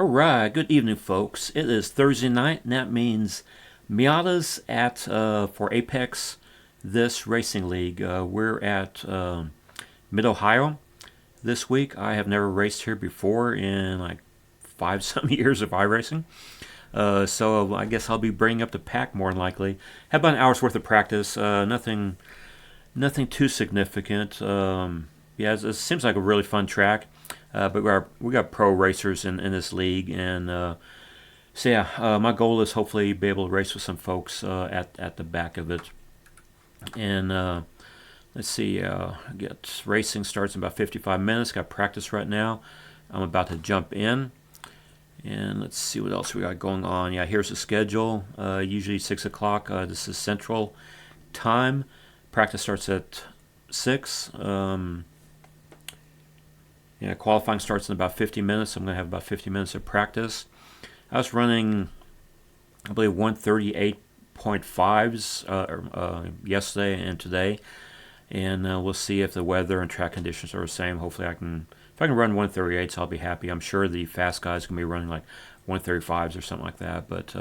Alright, good evening folks. It is Thursday night and that means Miata's at for Apex this racing league. We're at Mid-Ohio this week. I have never raced here before in like 5-some years of iRacing. So I guess I'll be bringing up the pack more than likely. Had about an hour's worth of practice. Nothing too significant. Yeah, it seems like a really fun track. But we got pro racers in this league, and so yeah, my goal is hopefully be able to race with some folks at the back of it. And let's see, get racing starts in about 55 minutes. Got practice right now. I'm about to jump in, and let's see what else we got going on. Yeah, here's the schedule. Usually 6 o'clock. This is Central Time. Practice starts at 6. Yeah, qualifying starts in about 50 minutes. I'm going to have about 50 minutes of practice. I was running, I believe, 138.5s yesterday and today. And we'll see if the weather and track conditions are the same. Hopefully if I can run 138s, I'll be happy. I'm sure the fast guys can be running like 135s or something like that. But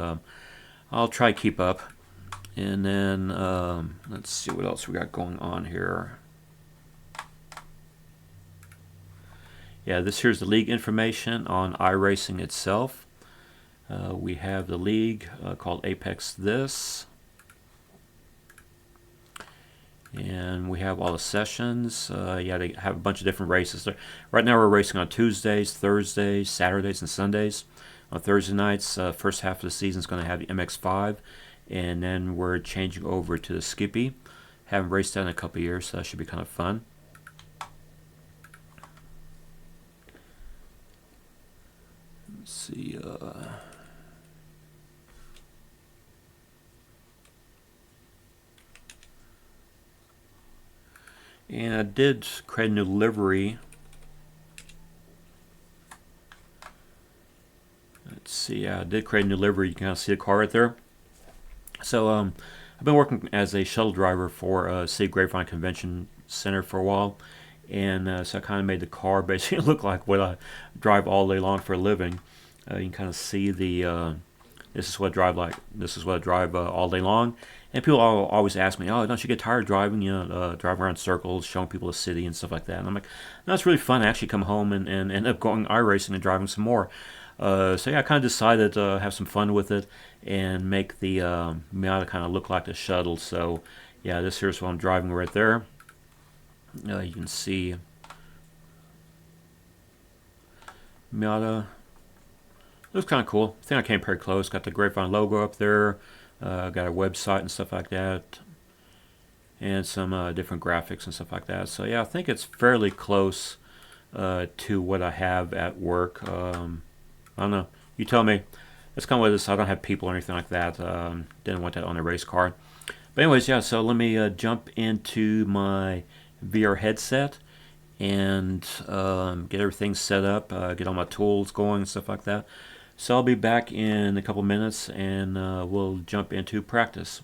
I'll try to keep up. And then let's see what else we got going on here. Yeah, here's the league information on iRacing itself. We have the league called Apex this. And we have all the sessions. Yeah, they have a bunch of different races. Right now we're racing on Tuesdays, Thursdays, Saturdays, and Sundays. On Thursday nights, first half of the season is going to have the MX-5. And then we're changing over to the Skippy. Haven't raced that in a couple of years, so that should be kind of fun. Let's see. And I did create a new livery. Let's see. I did create a new livery. You can kind of see the car right there. So I've been working as a shuttle driver for City Grapevine Convention Center for a while. And so I kind of made the car basically look like what I drive all day long for a living. You can kind of see the this is what I drive like. This is what I drive all day long. And people always ask me, "Oh, don't you get tired of driving? Driving around circles, showing people the city and stuff like that." And I'm like, "No, it's really fun. I actually come home and end up going iRacing and driving some more." So yeah, I kind of decided to have some fun with it and make the Miata kind of look like the shuttle. So yeah, this here's what I'm driving right there. You can see Miata. Looks kind of cool. I think I came pretty close. Got the Grapevine logo up there. Got a website and stuff like that. And some different graphics and stuff like that. So yeah, I think it's fairly close to what I have at work. I don't know. You tell me. That's kind of what it is. I don't have people or anything like that. Didn't want that on a race car. But anyways, yeah, so let me jump into my VR headset and get everything set up, get all my tools going and stuff like that. So I'll be back in a couple minutes and we'll jump into practice.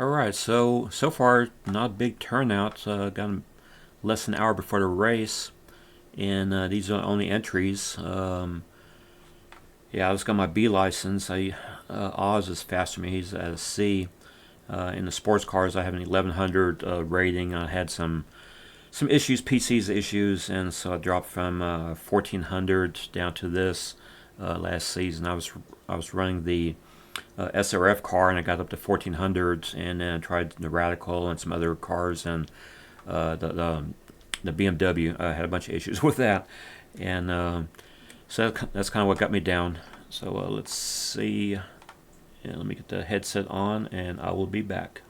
Alright, so far not a big turnout. Got less than an hour before the race, and these are the only entries. Yeah, I just got my B license. Oz is faster than me. He's at a C. In the sports cars, I have an 1100 rating. I had some issues, PC's issues, and so I dropped from 1400 down to this last season. I was running the SRF car, and I got up to 1400, and then tried the Radical and some other cars, and the BMW. I had a bunch of issues with that, and so that's kind of what got me down. So let's see. Yeah, let me get the headset on, and I will be back.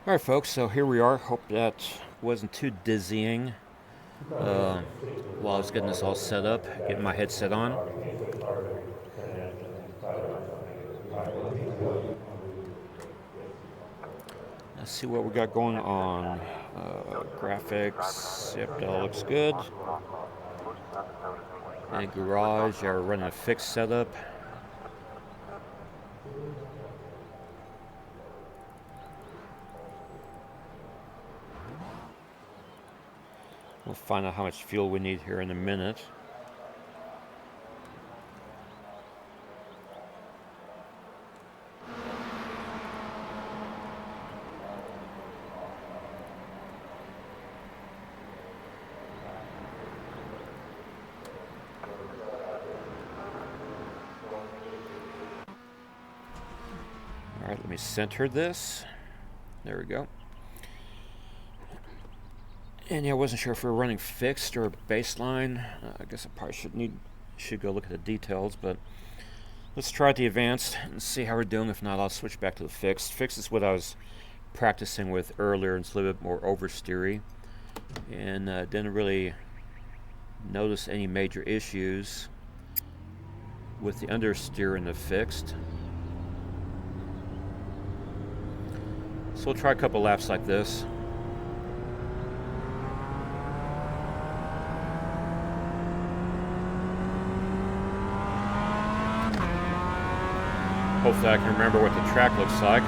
All right, folks. So here we are. Hope that wasn't too dizzying while I was getting this all set up, getting my headset on. Let's see what we got going on. Graphics, yep, that all looks good. And garage, yeah, we're running a fixed setup. We'll find out how much fuel we need here in a minute. All right, let me center this. There we go. And yeah, I wasn't sure if we were running fixed or baseline. I guess I probably should go look at the details, but let's try the advanced and see how we're doing. If not, I'll switch back to the fixed. Fixed is what I was practicing with earlier, and it's a little bit more oversteery. And didn't really notice any major issues with the understeer in the fixed. So we'll try a couple laps like this. Hopefully I can remember what the track looks like.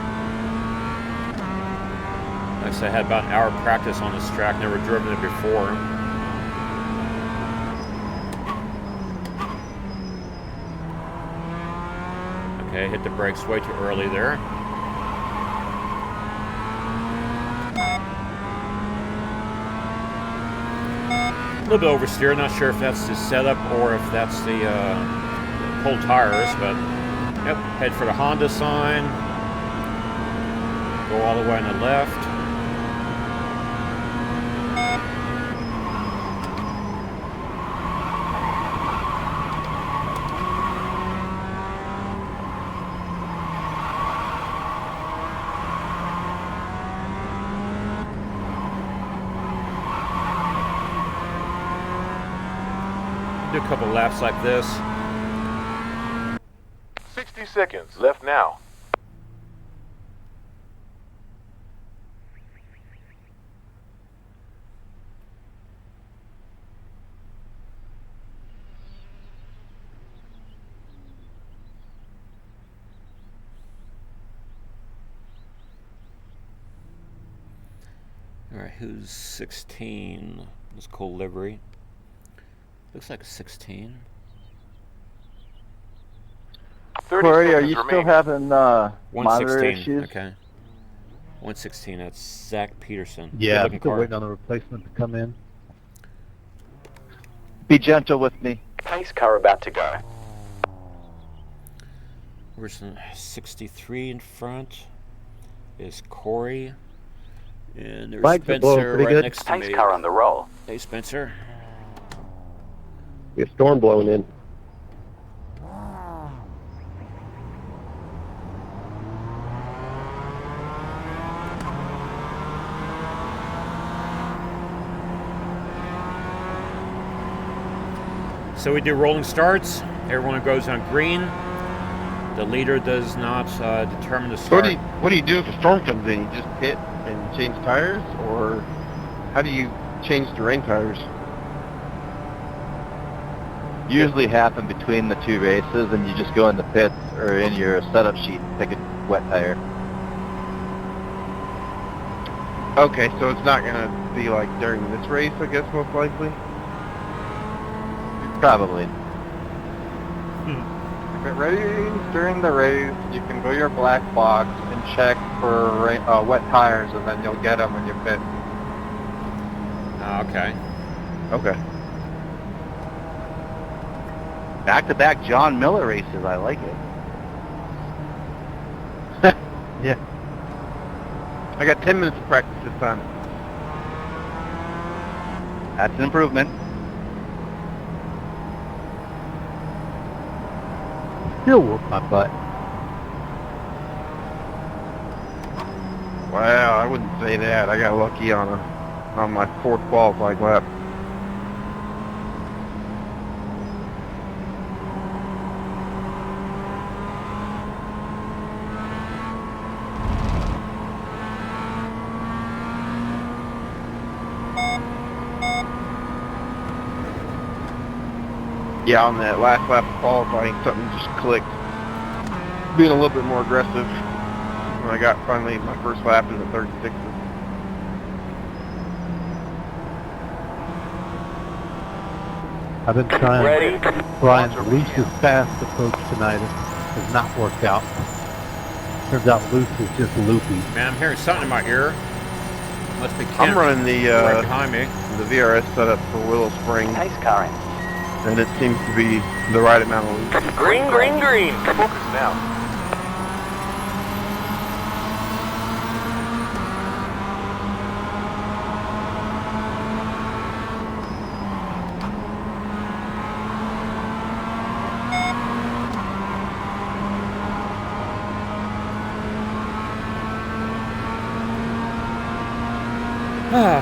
Like I said, I had about an hour practice on this track, never driven it before. Okay, hit the brakes way too early there. A little bit oversteer, not sure if that's the setup or if that's the pulled tires, but yep, head for the Honda sign, go all the way on the left. Do a couple laps like this. 60 seconds left now. All right, who's 16? Let's call Livery. Looks like a 16. Corey, are you still having monitor 116. issues? Okay. 116. That's Zach Peterson. Yeah, Good I'm still car. waiting on the replacement to come in. Be gentle with me. Pace car about to go. Where's the 63 in front? Is Corey. And there's Lights are blowing Spencer pretty right good. next to Pace me. car on the roll. Hey, Spencer. We have storm blowing in. So we do rolling starts. Everyone goes on green. The leader does not determine the start. What do you do if a storm comes in? You just pit and change tires, or how do you change the rain tires? Usually happen between the two races, and you just go in the pits or in your setup sheet and pick a wet tire. Okay, so it's not gonna be like during this race, I guess, most likely. Probably. If it rains during the race, you can go to your black box and check for wet tires, and then you'll get them when you pit. Okay. Okay. Back-to-back John Miller races, I like it. Yeah. I got 10 minutes of practice this time. That's an improvement. Still whoop my butt. Wow, I wouldn't say that. I got lucky on my fourth qualifying lap. Yeah, on that last lap of qualifying, something just clicked. Being a little bit more aggressive when I got finally my first lap in the 36s. I've been trying Ready? Brian's loose is fast approach tonight. It has not worked out. Turns out loose is just loopy. Man, I'm hearing something in my ear. Must be Kent I'm running right behind me. the VRS setup for Willow Spring, Case current. and it seems to be the right amount of loose. Green, green, green. Focus now.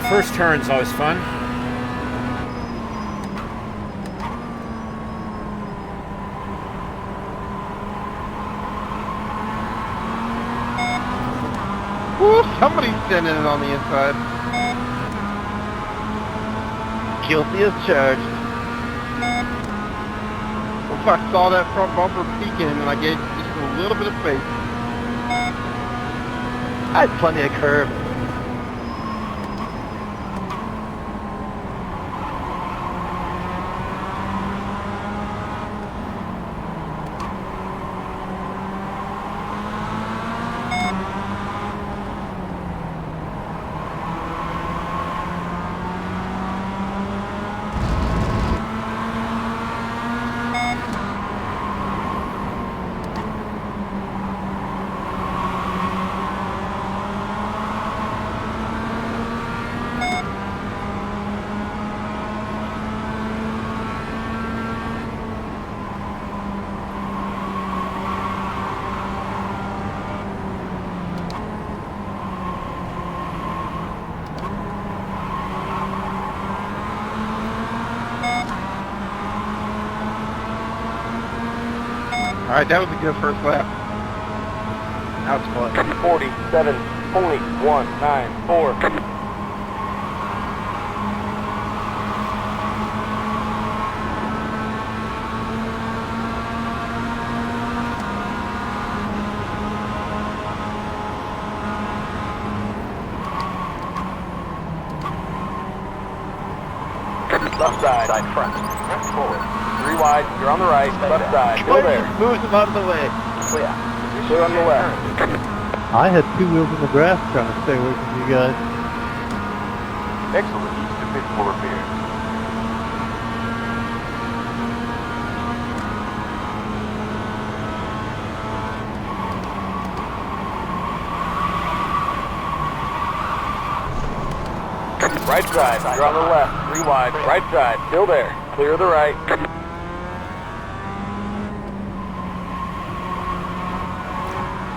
First turn's always fun. Woo, somebody's sending it on the inside. Guilty as charged. If I saw that front bumper peeking and I gave just a little bit of space. I had plenty of curb. Alright, that was a good first lap. Now it's fun. 47.194. Left side front. Left forward. 3 wide, you're on the right, left side, go there. Move them out of the way. Clear. Clear on the left. I had two wheels in the grass trying to stay away from you guys. Excellent. East to pit for repairs. Right side, you're on the left, 3 wide, right side, still there. Clear the right.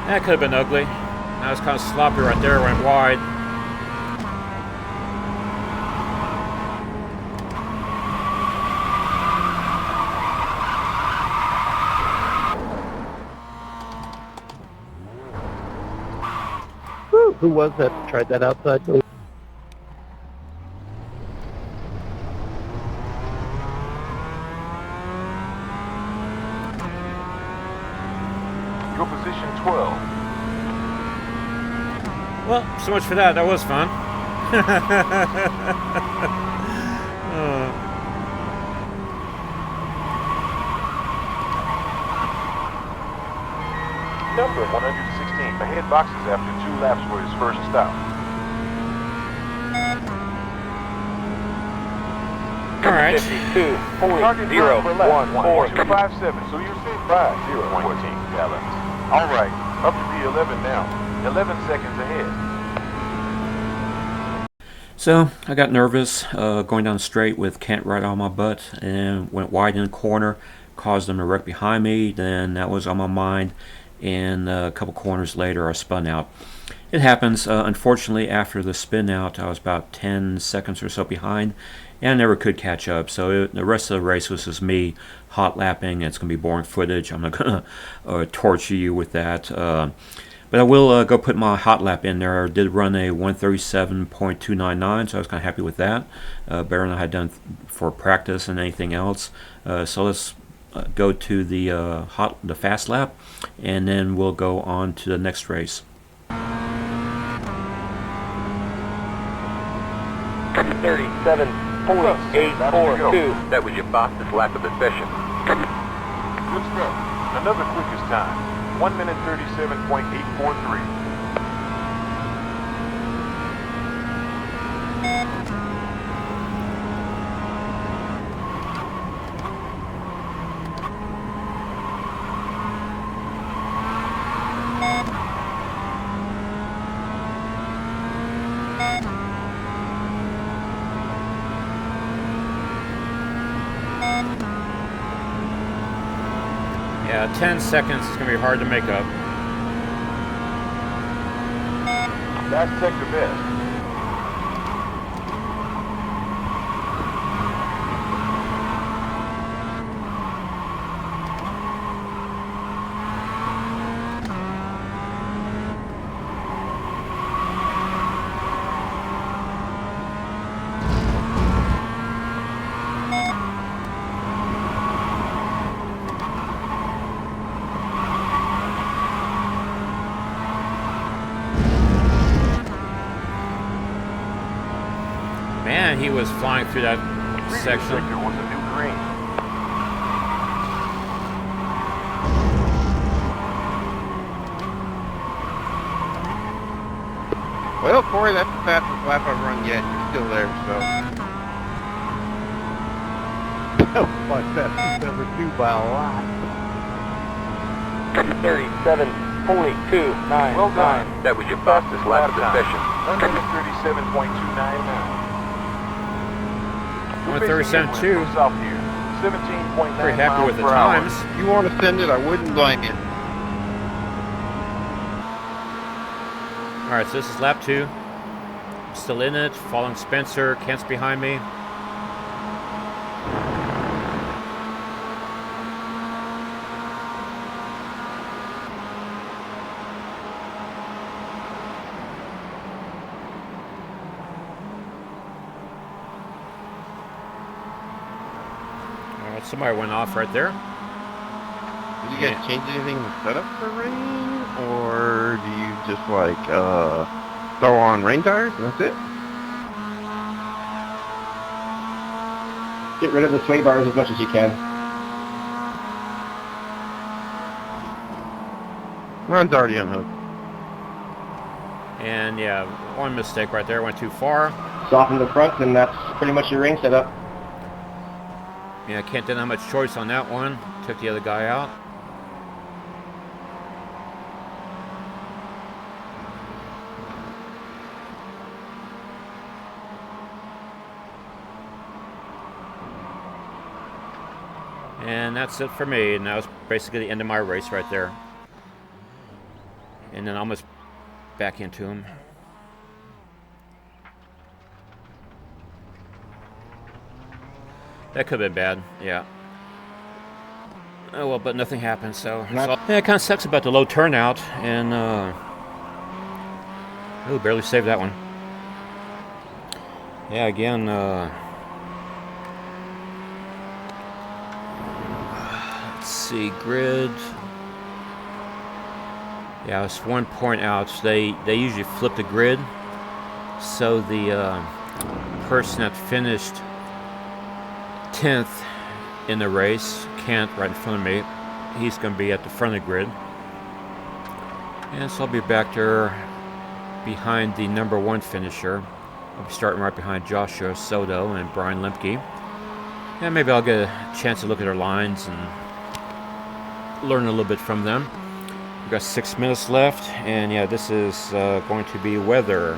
That could have been ugly. That was kind of sloppy right there, went wide. Woo, who was that? Tried that outside move. Your position 12. Well, so much for that. That was fun. Number 116. Ahead boxes after 2 laps for his first stop. All right. 52.014. So you're safe by 0.14 gallons. All right, up to the 11 now. 11 seconds ahead. So I got nervous going down the straight with Kent right on my butt and went wide in the corner, caused them to wreck behind me. Then that was on my mind, and a couple corners later I spun out. It happens. Unfortunately, after the spin out, I was about 10 seconds or so behind, and I never could catch up. So the rest of the race was just me hot lapping. It's going to be boring footage. I'm not going to torture you with that. But I will go put my hot lap in there. I did run a 137.299, so I was kind of happy with that. Better than I had done for practice and anything else. So let's go to the fast lap, and then we'll go on to the next race. 37.1 .842. That was your fastest lap of the session. Good stuff. Another quickest time. 1 minute 37.843. Yeah, 10 seconds is going to be hard to make up. Last sector best. Man, he was flying through that section. Sector was a new green. Well, Corey, that's the fastest lap I've run yet. You're still there, so. That was my fastest ever too by a lot. 37.299. Well done. That was your fastest lap of the session. 1 minute 37.299. 1:37.2. South here. 17.9 Pretty happy with the miles per hour. times. If you want to send it, I wouldn't blame you. Alright, so this is lap 2. I'm still in it, following Spencer. Kent's behind me. Alright, somebody went off right there. Did you guys change anything in the setup for rain? Or do you just like throw on rain tires and that's it? Get rid of the sway bars as much as you can. Ron's already unhooked. And yeah, one mistake right there, went too far. Soften the front and that's pretty much your rain setup. Yeah, Kent didn't have much choice on that one. Took the other guy out. And that's it for me. And that was basically the end of my race right there. And then almost back into him. That could have been bad, yeah. Oh well, but nothing happened, so. Yeah, it kind of sucks about the low turnout, and oh, barely saved that one. Yeah, again, let's see, grid. Yeah, it's 1 point out. They usually flip the grid, so the person that finished 10th in the race, Kent, right in front of me, he's going to be at the front of the grid. And so I'll be back there behind the number 1 finisher. I'll be starting right behind Joshua Soto and Brian Lemke. And maybe I'll get a chance to look at their lines and learn a little bit from them. We've got 6 minutes left, and yeah, this is going to be weather.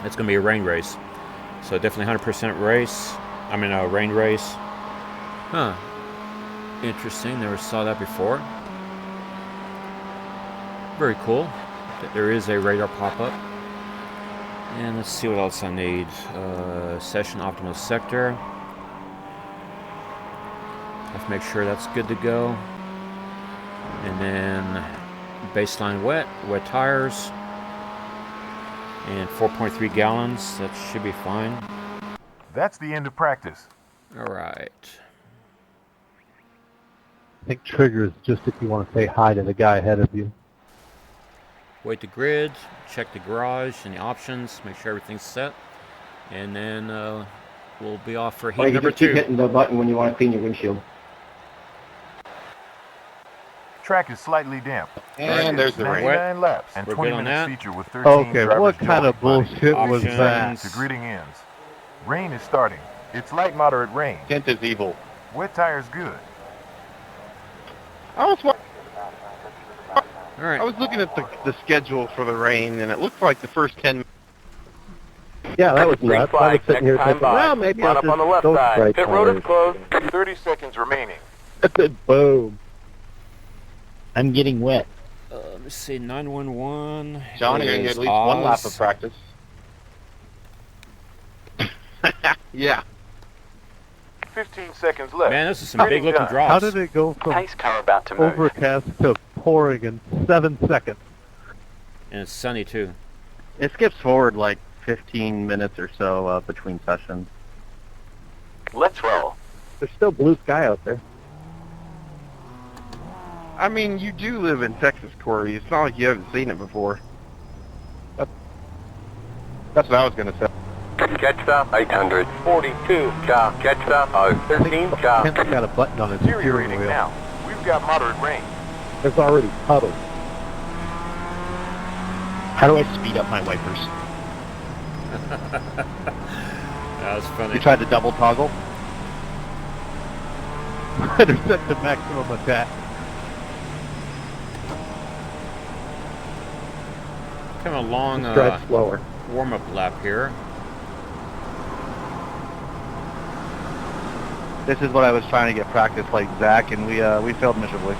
It's going to be a rain race. So definitely 100% race. I mean, a rain race. Huh. Interesting. Never saw that before. Very cool. There is a radar pop-up. And let's see what else I need. Session optimal sector. Have to make sure that's good to go. And then baseline wet tires. And 4.3 gallons. That should be fine. That's the end of practice. All right. I think trigger is just if you want to say hi to the guy ahead of you. Wait the grid, check the garage and the options, make sure everything's set. And then we'll be off for Or heat you can number just keep 2. hitting the button when you want to clean your windshield. Track is slightly damp. And there's the rain. 99 laps and We're 20 good on minutes that. feature with 13 Okay, drivers what kind of joined. bullshit was Options. that? To greeting ends. Rain is starting. It's light moderate rain. Kent is evil. Wet tires good. I was All right. I was looking at the schedule for the rain, and it looked like the first 10 Yeah, that was Green nuts. I flag, was sitting here next time thinking, by. well, maybe Line I'll up on the just left go side. straight Pit road is tires. closed. 30 seconds remaining. Boom. I'm getting wet. Let me see. 911. John, you're going to get at least one lap of practice. Yeah. 15 seconds left. Man, this is some big looking drops. How did it go from Pace car about to move. overcast to pouring in 7 seconds? And it's sunny too. It skips forward like 15 minutes or so between sessions. Let's roll. There's still blue sky out there. I mean, you do live in Texas, Corey. It's not like you haven't seen it before. That's what I was going to say. Catch stop 842. Car. Catch stop 013. Car. Kent's got a button on his steering Deteriorating wheel. now. We've got moderate rain. There's already puddles. How do I speed up my wipers? That was funny. You tried to double toggle? They're set to maximum attack. Come along Drive slower. warm-up lap here. This is what I was trying to get practice like Zach, and we failed miserably.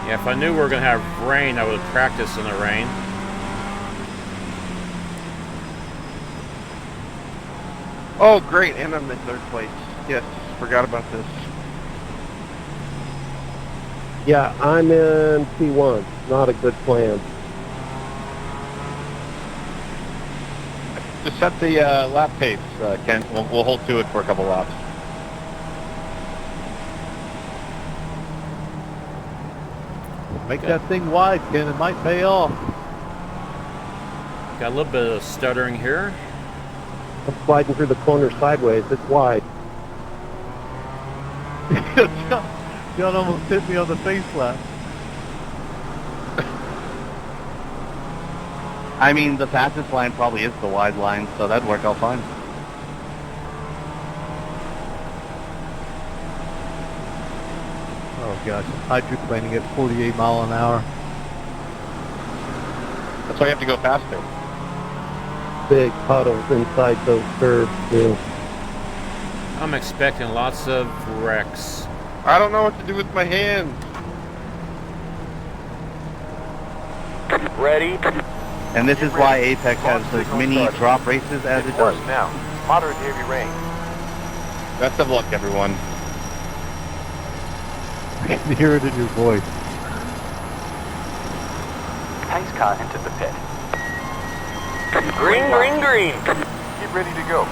Yeah, if I knew we were going to have rain, I would have practiced in the rain. Oh, great. And I'm in third place. Yes, forgot about this. Yeah, I'm in P1. Not a good plan. Just set the lap pace, Kent. We'll hold to it for a couple laps. Make that thing wide, Ken. It might pay off. Got a little bit of stuttering here. I'm sliding through the corner sideways. It's wide. John almost hit me on the face lap. I mean, the fastest line probably is the wide line, so that'd work out fine. Oh gosh, I'm hydroplaning at 48 mile an hour. That's why you have to go faster. Big puddles inside those curves, too. I'm expecting lots of wrecks. I don't know what to do with my hands. Ready. And this is why Apex has those mini drop races as it It's does. worse now. Moderate to heavy rain. Best of luck, everyone. I can hear it in your voice. Pace car entered the pit. Green, green, green. Get ready to go.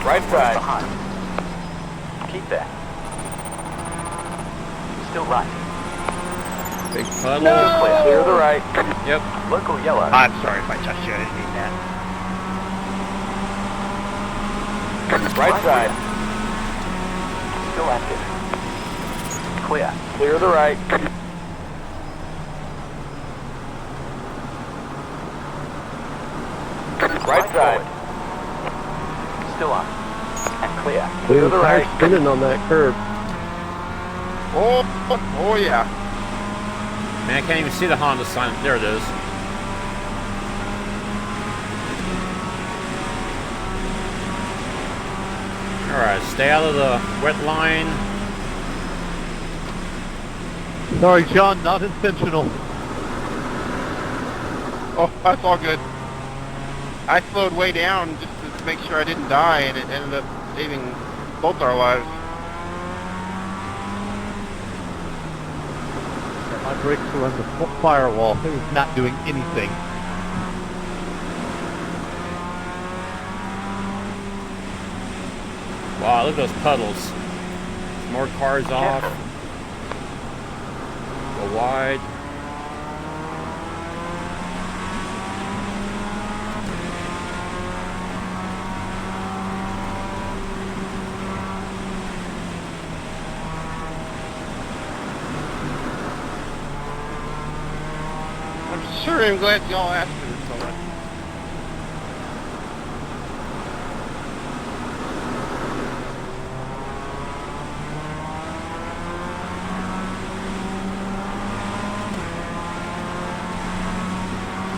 Right side. Behind. Keep there. Still right. Big puddle. Clear. Clear the right. Yep. Local yellow. I'm sorry if I touched you. I didn't mean that. Right side. Still active. Clear. Clear the right. Right side. Still on. And clear. Clear Blue the tires right. spinning on that curve. Oh yeah. Man, I can't even see the Honda sign. There it is. Alright, stay out of the wet line. Sorry, John, not intentional. Oh, that's all good. I slowed way down just to make sure I didn't die, and it ended up saving both our lives. My brakes were on the firewall. It was not doing anything. Wow, look at those puddles. More cars off. little wide. I'm sure I'm glad y'all asked me this so much.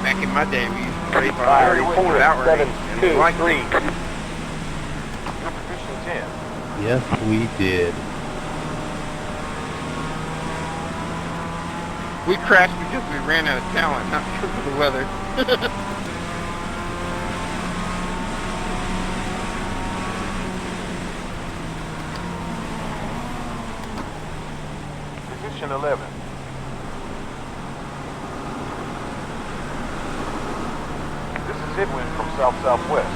Back in my day, we used to race on iRacing without race, and we liked it. Position 10. Yes, we did. We crashed because we ran out of talent, not because of the weather. Position 11. This is headwind from south-southwest,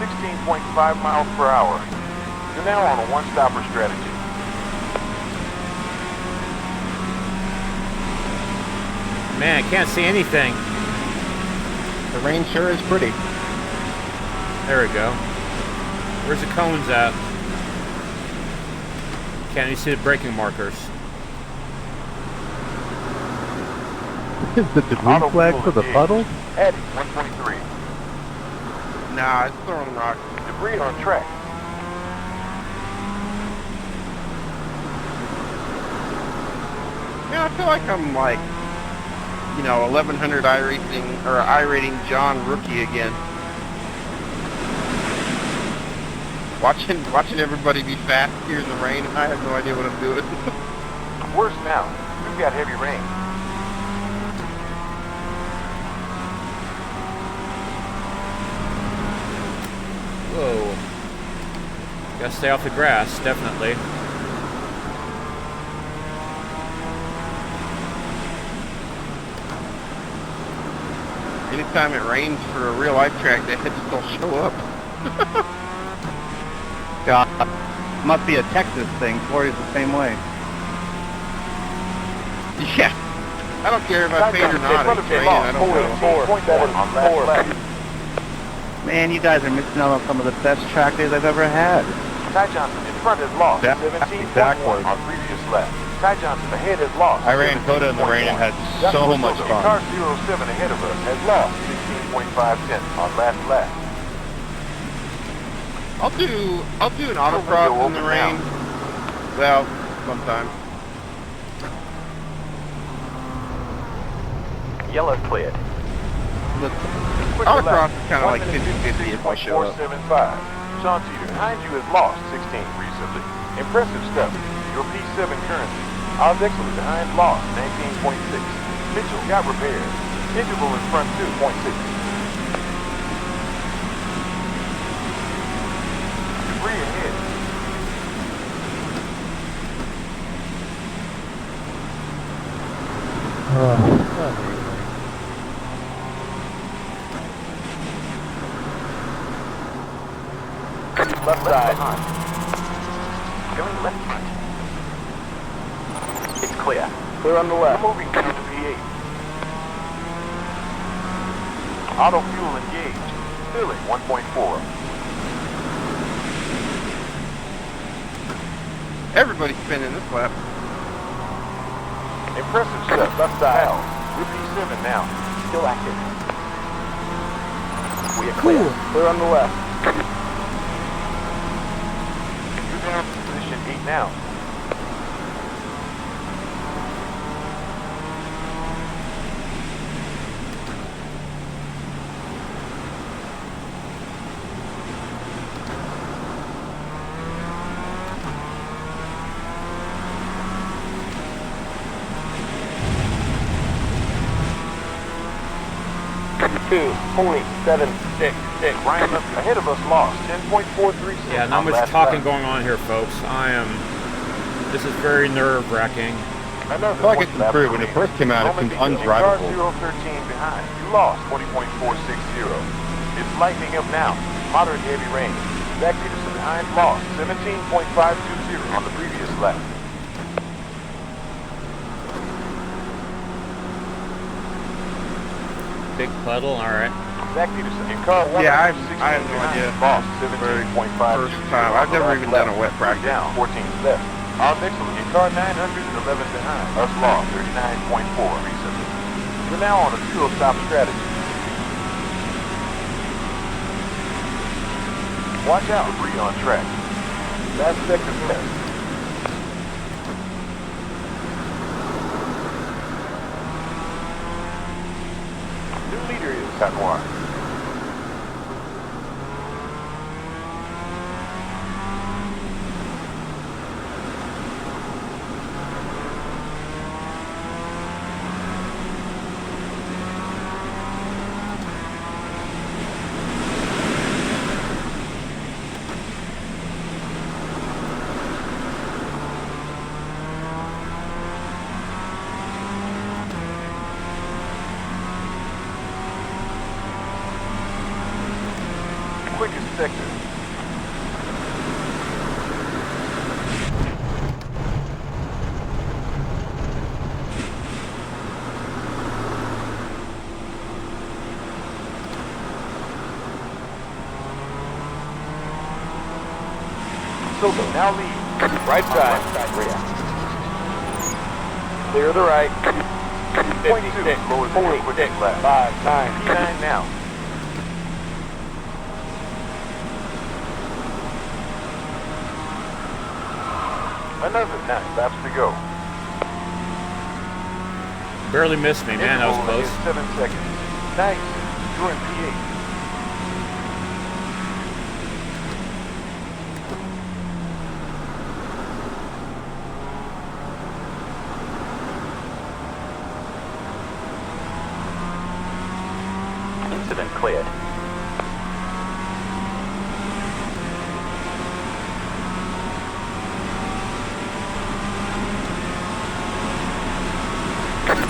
16.5 miles per hour. You're now on a one-stopper strategy. Man, I can't see anything. The rain sure is pretty. There we go. Where's the cones at? Can't even see the braking markers. Is the debris flag for the puddle? Addy 123. Nah, it's throwing rocks. Debris on track. Man, I feel like I'm like, you know, 1100 iRacing or iRating John rookie again. Watching everybody be fast here in the rain. I have no idea what I'm doing. Worse now. We've got heavy rain. Whoa. Gotta stay off the grass, definitely. Anytime it rains for a real life track, they still show up. God, must be a Texas thing. Florida's the same way. Yeah. I don't care if I paid or not. It's raining. I don't know. Man, you guys are missing out on some of the best track days I've ever had. Ty Johnson in front has lost 17.1 on previous lap. Ty Johnson ahead has lost. I ran Coda in the rain and had so much fun. Car 07 ahead of us has lost 16.5 tenths on last lap. I'll do an autocross in the rain. Well, sometime. Yellow cleared. Autocross is kind of like 50-50 if I show up. 475. Sean Teeter behind you has lost 16 recently. Impressive stuff. Your P7 currency. Oz Excellent behind lost 19.6. Mitchell got repaired. Interval in front 2.6. Debris ahead. Left side. Going left front. It's clear. Clear on the left. We're moving down to P8. Auto fuel engaged. Filling 1.4. Everybody's spinning this lap. Impressive stuff. Left side. We're P7 now. Still active. We are clear. Clear on the left. You're down to position 8 now. .766. Ryan ahead of us lost 10.43 seconds. Yeah, not much talking going on here, folks. This is very nerve-wracking. I feel like it's improved. When it first came out, it seemed undrivable. Car 013 behind. You lost 20.460. It's lightening up now. Moderate heavy rain. Zach Peterson behind lost 17.520 on the previous lap. big puddle. All right. Zach Peterson in car 116 Yeah, I have no idea. Lost Very 17.5. first time. I've never even done a wet practice. Down 14 left. Alex in car 911 behind. Us lost 39.4 recently. We're now on a dual stop strategy. Watch out, debris on track. Last sector test. New leader is Canoir. Quickest sector. Soto now lead. Right side. Clear the right. 56. Lowers the quickest lap. 5-9. P9 now. Another 9 laps to go. Barely missed me, man. That was Interval close. is 7 seconds. Nice. You're in P8. Incident cleared.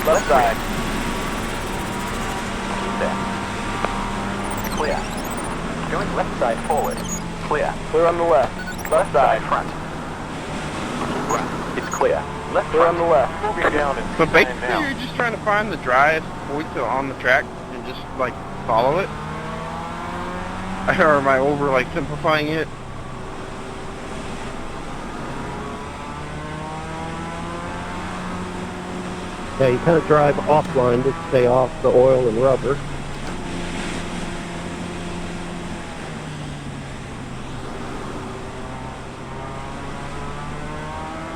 Left side. There. Clear. Going left side forward. Clear. Clear on the left. Left side. Front. Right. It's clear. Left Clear on front. the left. Moving down in So P9 basically, now. you're just trying to find the driest point on the track and just like follow it. Or am I over like simplifying it? Yeah, you kind of drive offline to stay off the oil and rubber.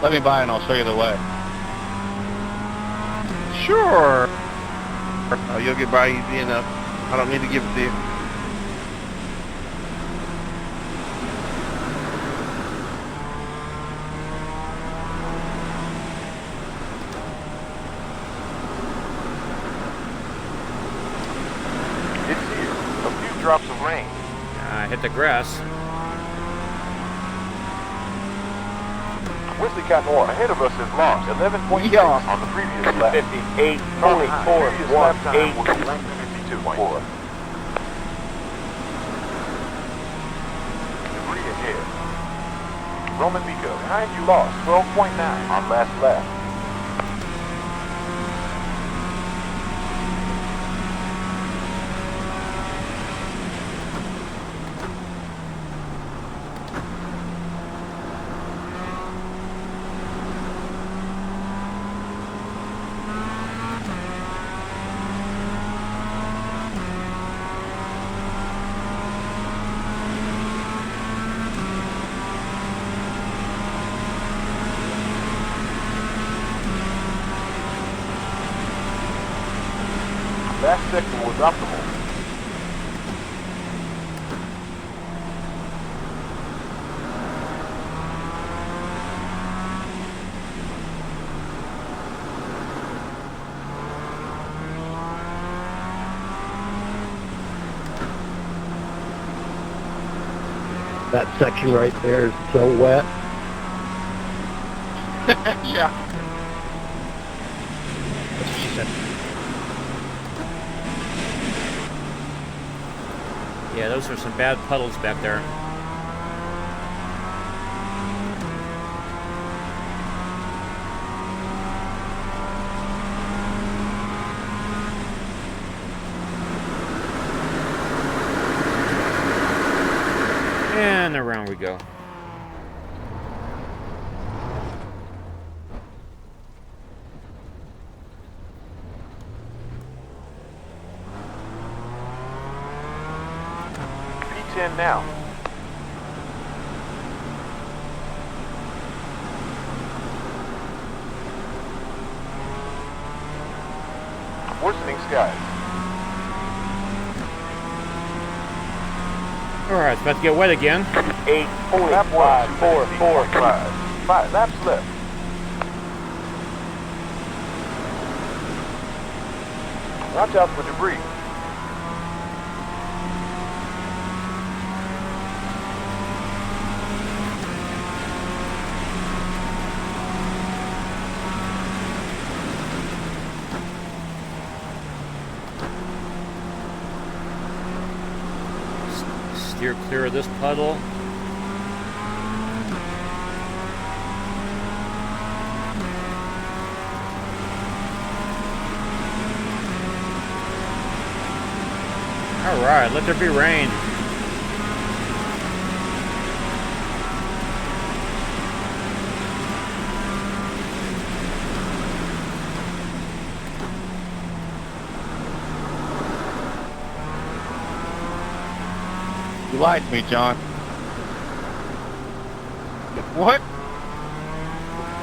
Let me by and I'll show you the way. Sure. Oh, you'll get by easy enough. I don't need to give it to you. It's here. A few drops of rain. I hit the grass. Wesley Cottonmore ahead of us is lost 11.6 Yeah. on the previous lap. 58, Car 44, previous lap time 18. was 52.4. Debris ahead. Roman Miko behind you lost 12.9 on last lap. Last sector was optimal. That section right there is so wet. Yeah. Yeah, those are some bad puddles back there. go. P10 now. Worsening skies. Alright, it's about to get wet again. 8.5, 5 laps left. Watch out for debris. Steer clear of this puddle. Alright, let there be rain. You lied to me, John. What?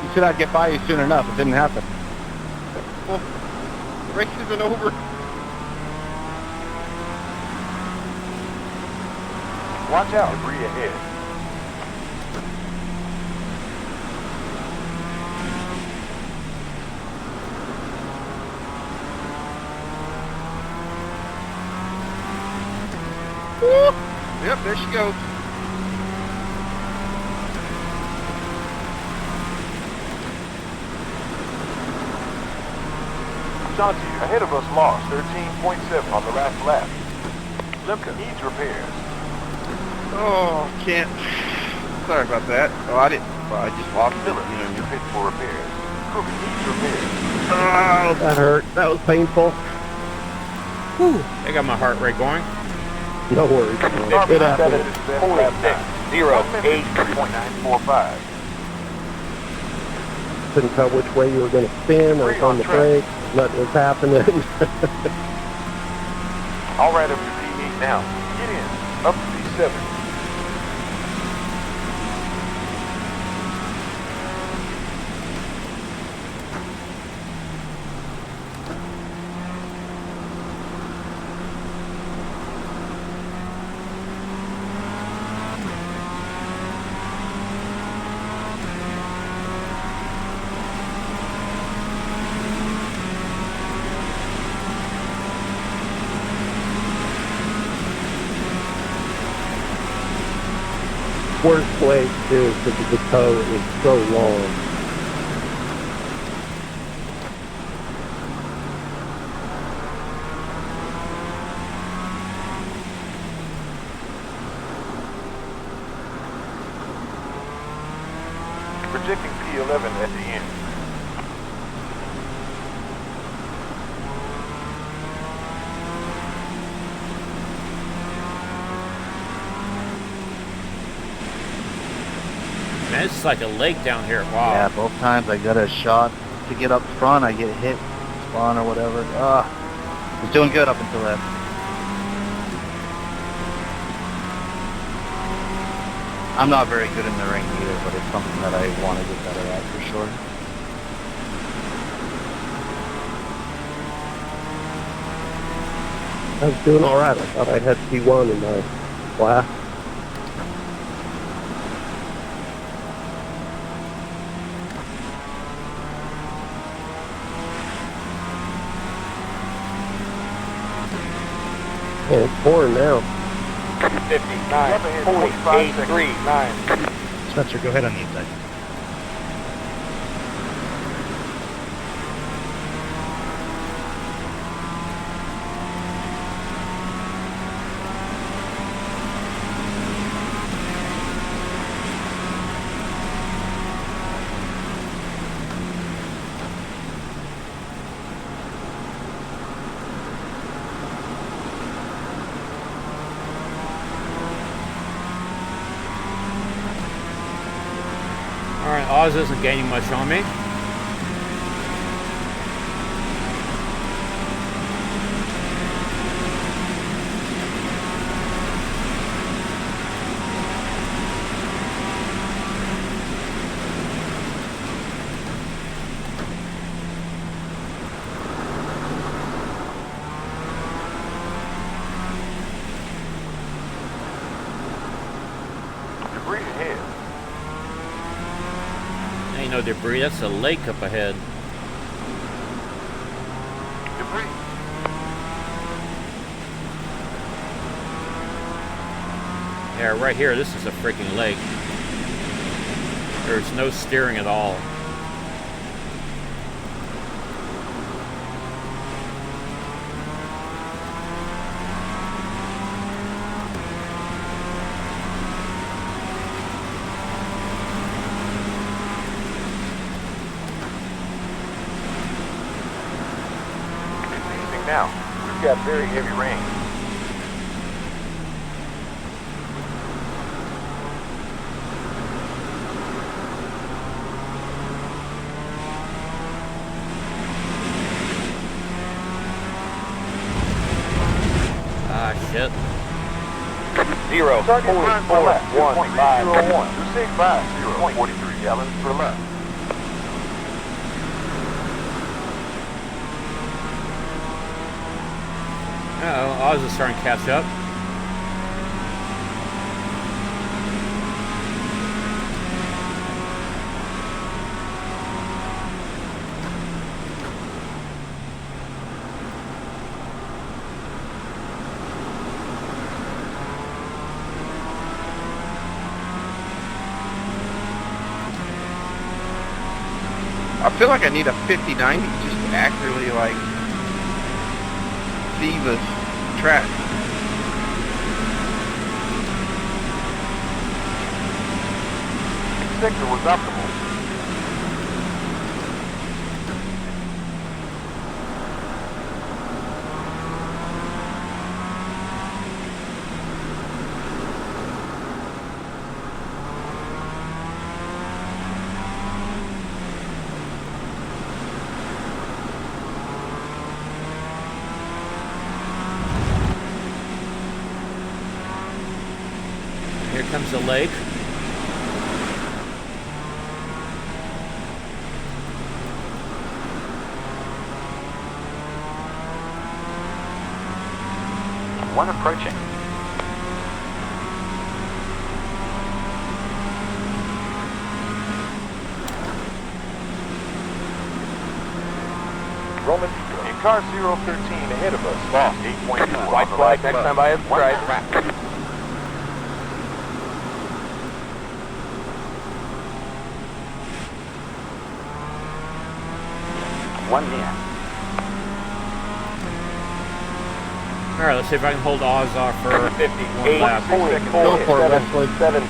You said I'd get by you soon enough. It didn't happen. Well, the race isn't over. Watch out, debris ahead. Yep, there she goes. Shanti, ahead of us lost 13.7 on the last lap. Limca needs repairs. Oh, can't. Sorry about that. Oh, I didn't. Well, I just lost it. Miller, you're fit for repairs. Crooked needs repairs. Oh, that hurt. That was painful. Whew. I got my heart rate going. No worries. It happened. 8.945. Couldn't tell which way you were going to spin. I was on the brakes. Nothing was happening. All right, up to P8 now. Get in. Up to P7. Worst place too, because the toe is so long. Projecting P11 at the end. Man, it's like a lake down here. Wow. Yeah, both times I got a shot to get up front, I get hit, Spun or whatever. I was doing good up until that. I'm not very good in the ring either, but it's something that I want to get better at for sure. I was doing alright. I thought I had P1 in my class. Yeah, it's pouring now. 59.839. Spencer, go ahead on the inside. Alright, Oz isn't gaining much on me. Debris ahead. Ain't no debris, that's a lake up ahead. Debris. Yeah, right here, this is a freaking lake. There's no steering at all. Now, we've got very heavy rain. Ah, shit. 0, Target burn per lap, 1.5. 2.650, 43 gallons per lap. Uh-oh, Oz is starting to catch up. I feel like I need a 50-90 just to accurately, like, see the track. Sector was optimal. Here comes the lake. One approaching. Roman, in car 013 ahead of us, lost 8.4. White flag next time I have strike. One near. Alright, let's see if I can hold Oz off for 50, one lap. Go for it, Wesley. 7.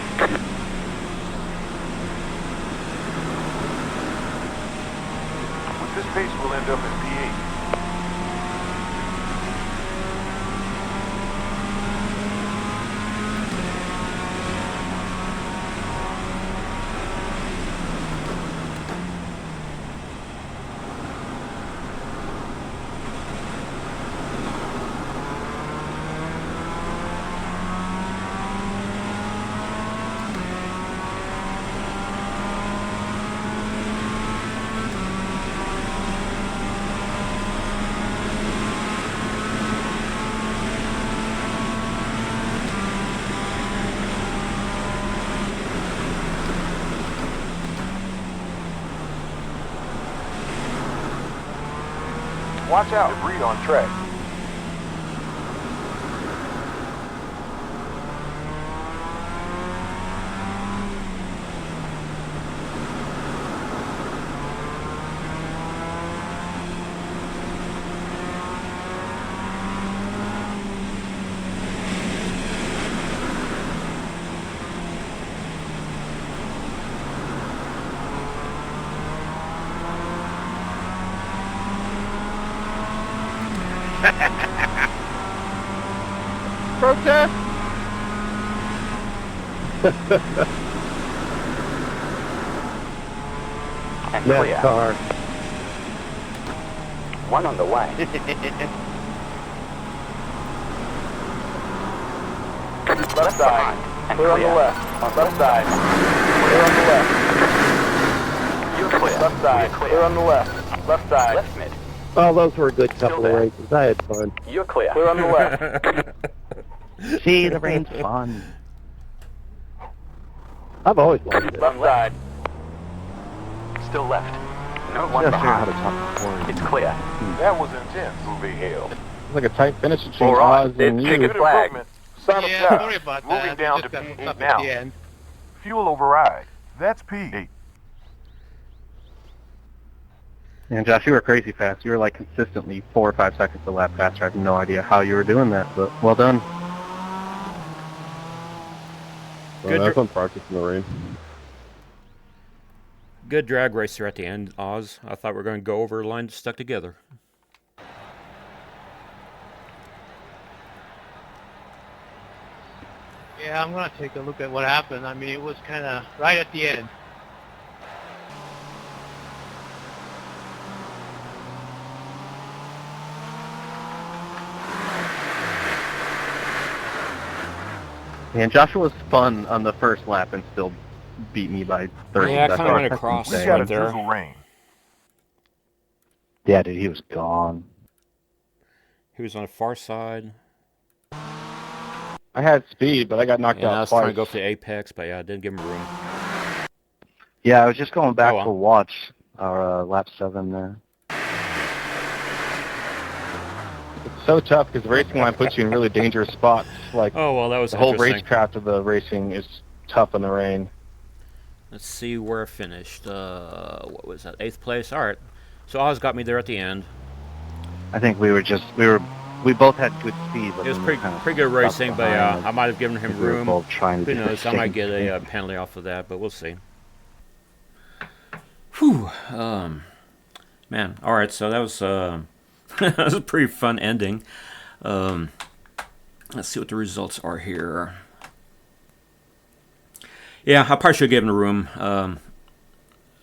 With this pace, we'll end up in P8. Watch out, debris on track. Protest? and clear. NASCAR. One on the way. Left side. And Clear on the clear. left. On left side. Clear on the left. You're clear. Left side. You're Clear on the left. Left side. Left mid. Oh, those were a good couple of there. races. I had fun. You're clear. Clear on the left. See, the rain's fun. I've always liked it. Left side. Still left. No one Gotta figure out how behind. to talk before. It's clear. That was intense. Will be held. It's like a tight finish between All right, Oz and it's you. chicken Good flag. improvement. Sign of job. Moving down to P8 now. Fuel override. That's P8. And Josh, you were crazy fast. You were like consistently 4 or 5 seconds a lap faster. I have no idea how you were doing that, but well done. Good That's fun practice in the rain. Good drag racer at the end, Oz. I thought we were going to go over the line stuck together. Yeah, I'm going to take a look at what happened. I mean, it was kind of right at the end. And Joshua spun on the first lap and still beat me by 30 Yeah, I seconds. kind of went across We That's got a right there. drizzle rain. Yeah, dude, he was gone. He was on the far side. I had speed, but I got knocked And I out was trying twice. to go for the apex, but yeah, I didn't give him room. Yeah, I was just going back Oh, well. to watch our lap 7 there. It's so tough because the racing line puts you in really dangerous spots. Like Oh, well, that was the whole interesting. racecraft of the racing is tough in the rain. Let's see where I finished. What was that? 8th place? All right. So Oz got me there at the end. I think we both had good speed. But It was then we pretty kinda good stuck racing, but behind. I might have given him We were room. both trying to Who do the knows? I might same get thing. a penalty off of that, but we'll see. Whew. Man. All right. So that was that was a pretty fun ending. Let's see what the results are here. Yeah, I probably should have given him room.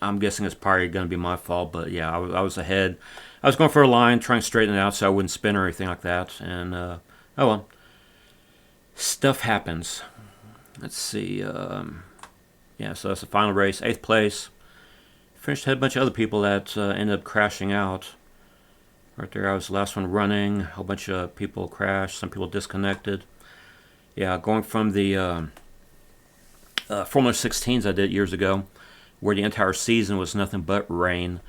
I'm guessing it's probably going to be my fault, but yeah, I was ahead. I was going for a line, trying to straighten it out so I wouldn't spin or anything like that. And, oh well. Stuff happens. Let's see. Yeah, so that's the final race. 8th place. Finished ahead of a bunch of other people that ended up crashing out. Right there, I was the last one running. A whole bunch of people crashed. Some people disconnected. Yeah, going from the Formula 16s I did years ago, where the entire season was nothing but rain.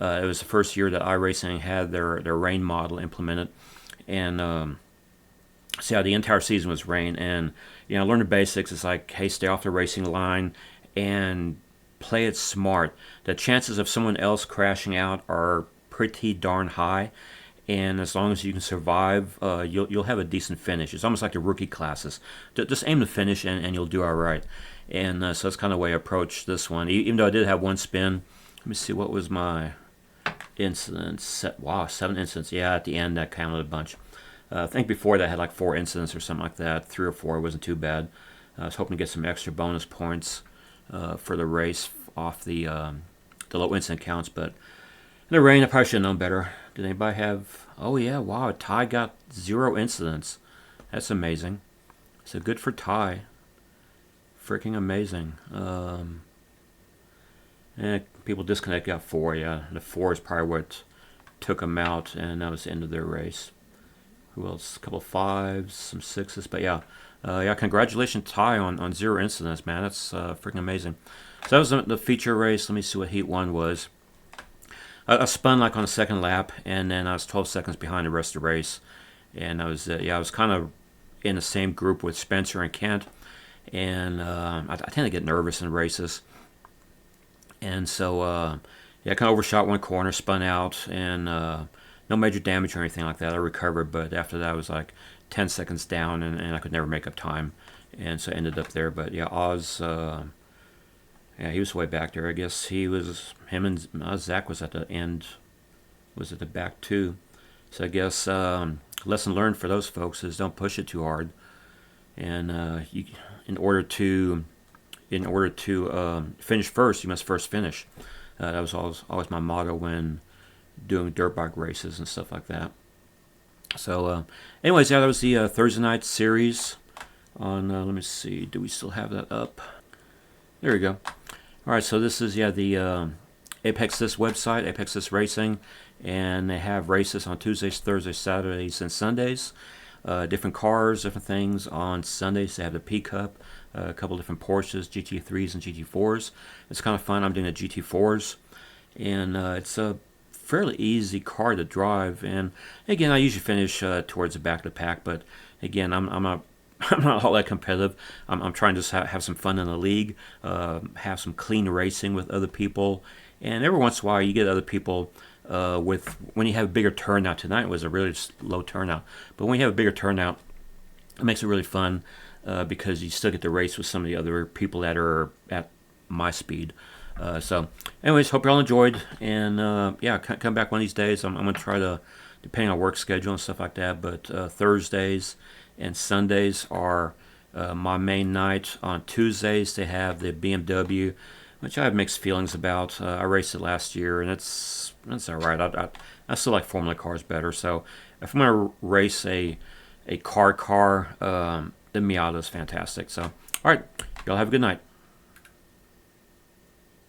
It was the first year that iRacing had their rain model implemented. And so yeah, the entire season was rain. And, you know, learn the basics. It's like, hey, stay off the racing line and play it smart. The chances of someone else crashing out are pretty darn high. And as long as you can survive, you'll have a decent finish. It's almost like the rookie classes. Just aim to finish and you'll do all right. And so that's kind of the way I approached this one. Even though I did have one spin. Let me see, what was my incidents? Wow, 7 incidents. Yeah, at the end that counted a bunch. I think before that I had like 4 incidents or something like that. 3 or 4 wasn't too bad. I was hoping to get some extra bonus points for the race off the low incident counts. But in the rain, I probably should have known better. Did anybody have... Oh yeah, wow, Ty got 0 incidents. That's amazing. So good for Ty. Freaking amazing. And people disconnect, got 4, yeah. The 4 is probably what took them out, and that was the end of their race. Who else? A couple of 5s, some 6s, but yeah. Yeah, congratulations, Ty, on 0 incidents, man. That's freaking amazing. So that was the feature race. Let me see what Heat 1 was. I spun like on the 2nd lap, and then I was 12 seconds behind the rest of the race. And I was, I was kind of in the same group with Spencer and Kent. And I tend to get nervous in races. And so, yeah, I kind of overshot one corner, spun out, and no major damage or anything like that. I recovered, but after that I was like 10 seconds down, and I could never make up time. And so I ended up there. But yeah, Oz, yeah, he was way back there. I guess him and Zach was at the end, was at the back too. So I guess lesson learned for those folks is don't push it too hard. And in order to finish first, you must first finish. That was always my motto when doing dirt bike races and stuff like that. So, anyways, yeah, that was the Thursday night series on, let me see, do we still have that up? There we go. Alright, so this is, yeah, the Apex This website, Apex This Racing, and they have races on Tuesdays, Thursdays, Saturdays, and Sundays. Different cars, different things. On Sundays, they have the P Cup, a couple different Porsches, GT3s and GT4s. It's kind of fun. I'm doing the GT4s, and it's a fairly easy car to drive. And again, I usually finish towards the back of the pack, but again, I'm not I'm not all that competitive. I'm trying to just have some fun in the league, have some clean racing with other people, and every once in a while you get other people when you have a bigger turnout. Tonight was a really low turnout, but when you have a bigger turnout, it makes it really fun because you still get to race with some of the other people that are at my speed. So, anyways, hope you all enjoyed, and yeah, come back one of these days. I'm going to try to, depending on work schedule and stuff like that, but Thursdays and Sundays are my main night. On Tuesdays, they have the BMW, which I have mixed feelings about. I raced it last year, and it's all right. I still like Formula cars better. So if I'm going to race a car, the Miata is fantastic. So, all right, y'all have a good night.